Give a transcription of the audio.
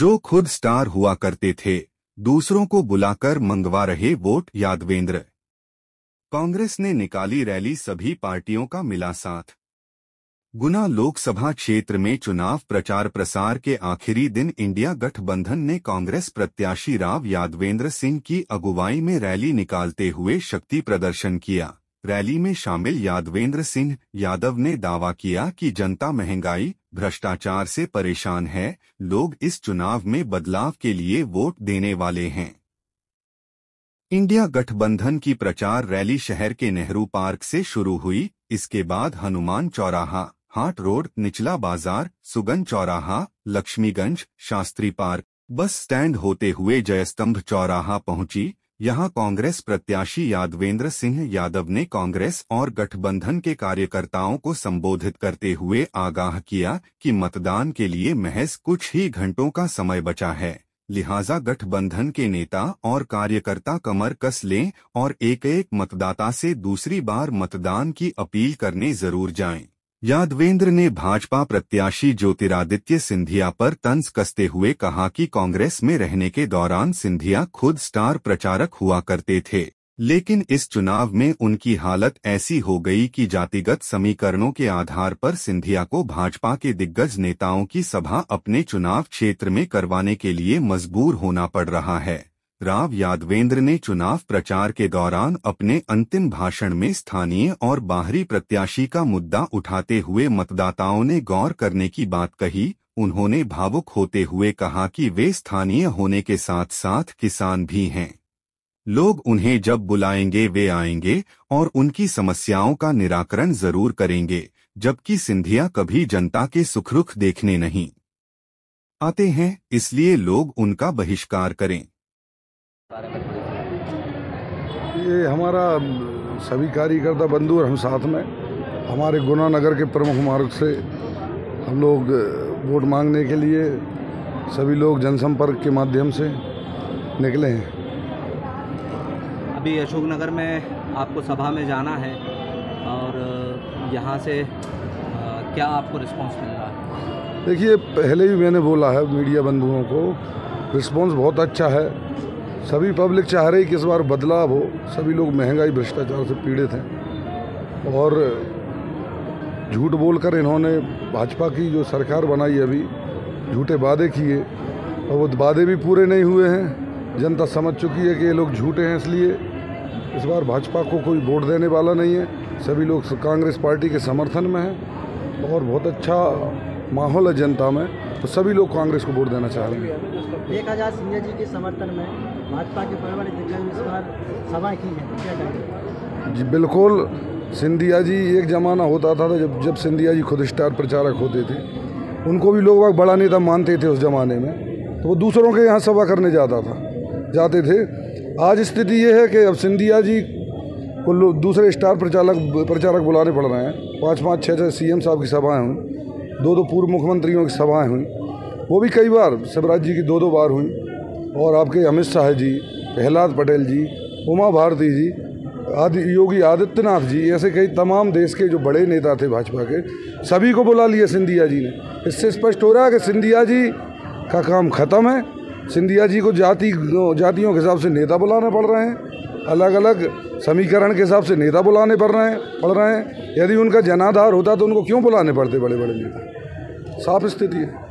जो खुद स्टार हुआ करते थे, दूसरों को बुलाकर मंगवा रहे वोट। यादवेंद्र। कांग्रेस ने निकाली रैली, सभी पार्टियों का मिला साथ। गुना लोकसभा क्षेत्र में चुनाव प्रचार प्रसार के आखिरी दिन इंडिया गठबंधन ने कांग्रेस प्रत्याशी राव यादवेंद्र सिंह की अगुवाई में रैली निकालते हुए शक्ति प्रदर्शन किया। रैली में शामिल यादवेंद्र सिंह यादव ने दावा किया कि जनता महंगाई, भ्रष्टाचार से परेशान है, लोग इस चुनाव में बदलाव के लिए वोट देने वाले हैं। इंडिया गठबंधन की प्रचार रैली शहर के नेहरू पार्क से शुरू हुई। इसके बाद हनुमान चौराहा, हाट रोड, निचला बाजार, सुगन चौराहा, Laxmiganj, Shastri park, bus stand होते हुए जयस्तंभ चौराहा पहुंची। यहां कांग्रेस प्रत्याशी यादवेंद्र सिंह यादव ने कांग्रेस और गठबंधन के कार्यकर्ताओं को संबोधित करते हुए आगाह किया कि मतदान के लिए महज कुछ ही घंटों का समय बचा है, लिहाजा गठबंधन के नेता और कार्यकर्ता कमर कस लें और एक एक मतदाता से दूसरी बार मतदान की अपील करने जरूर जाएं। यादवेंद्र ने भाजपा प्रत्याशी ज्योतिरादित्य सिंधिया पर तंज कसते हुए कहा कि कांग्रेस में रहने के दौरान सिंधिया खुद स्टार प्रचारक हुआ करते थे, लेकिन इस चुनाव में उनकी हालत ऐसी हो गई कि जातिगत समीकरणों के आधार पर सिंधिया को भाजपा के दिग्गज नेताओं की सभा अपने चुनाव क्षेत्र में करवाने के लिए मजबूर होना पड़ रहा है। राव यादवेंद्र ने चुनाव प्रचार के दौरान अपने अंतिम भाषण में स्थानीय और बाहरी प्रत्याशी का मुद्दा उठाते हुए मतदाताओं ने गौर करने की बात कही। उन्होंने भावुक होते हुए कहा कि वे स्थानीय होने के साथ साथ किसान भी हैं। लोग उन्हें जब बुलाएंगे वे आएंगे और उनकी समस्याओं का निराकरण जरूर करेंगे, जबकि सिंधिया कभी जनता के सुख दुख देखने नहीं आते हैं, इसलिए लोग उनका बहिष्कार करें। ये हमारा सभी कार्यकर्ता बंधु और हम साथ में हमारे गुना नगर के प्रमुख मार्ग से हम लोग वोट मांगने के लिए सभी लोग जनसंपर्क के माध्यम से निकले हैं। अभी अशोकनगर में आपको सभा में जाना है और यहाँ से क्या आपको रिस्पांस मिल रहा है? देखिए, पहले भी मैंने बोला है मीडिया बंधुओं को, रिस्पांस बहुत अच्छा है। सभी पब्लिक चाह रही कि इस बार बदलाव हो। सभी लोग महंगाई भ्रष्टाचार से पीड़ित हैं और झूठ बोलकर इन्होंने भाजपा की जो सरकार बनाई अभी झूठे वादे किए और वो वादे भी पूरे नहीं हुए हैं। जनता समझ चुकी है कि ये लोग झूठे हैं, इसलिए इस बार भाजपा को कोई वोट देने वाला नहीं है। सभी लोग कांग्रेस पार्टी के समर्थन में हैं और बहुत अच्छा माहौल है जनता में, तो सभी लोग कांग्रेस को वोट देना चाह रहे हैं। 1000 सिंधिया जी के समर्थन में भाजपा के बड़े बड़े दिग्गज इस बार सभा की है, क्या कहेंगे? जी बिल्कुल, सिंधिया जी एक ज़माना होता था जब सिंधिया जी खुद स्टार प्रचारक होते थे। उनको भी लोग बड़ा नेता मानते थे उस ज़माने में, तो वो दूसरों के यहाँ सभा करने जाते थे। आज स्थिति ये है कि अब सिंधिया जी को दूसरे स्टार प्रचारक बुलाने पड़ रहे हैं। 5-5, 6-6 CM साहब की सभाएँ हुई, 2 पूर्व मुख्यमंत्रियों की सभाएँ हुई, वो भी कई बार शिवराज जी की 2 बार हुई, और आपके अमित शाह जी, प्रहलाद पटेल जी, उमा भारती जी, योगी आदित्यनाथ जी, ऐसे कई तमाम देश के जो बड़े नेता थे भाजपा के, सभी को बुला लिया सिंधिया जी ने। इससे स्पष्ट हो रहा है कि सिंधिया जी का काम खत्म है। सिंधिया जी को जातियों के हिसाब से नेता बुलाने पड़ रहे हैं, अलग अलग समीकरण के हिसाब से नेता बुलाने पड़ रहे हैं। यदि उनका जनाधार होता तो उनको क्यों बुलाने पड़ते बड़े बड़े नेता? साफ स्थिति है।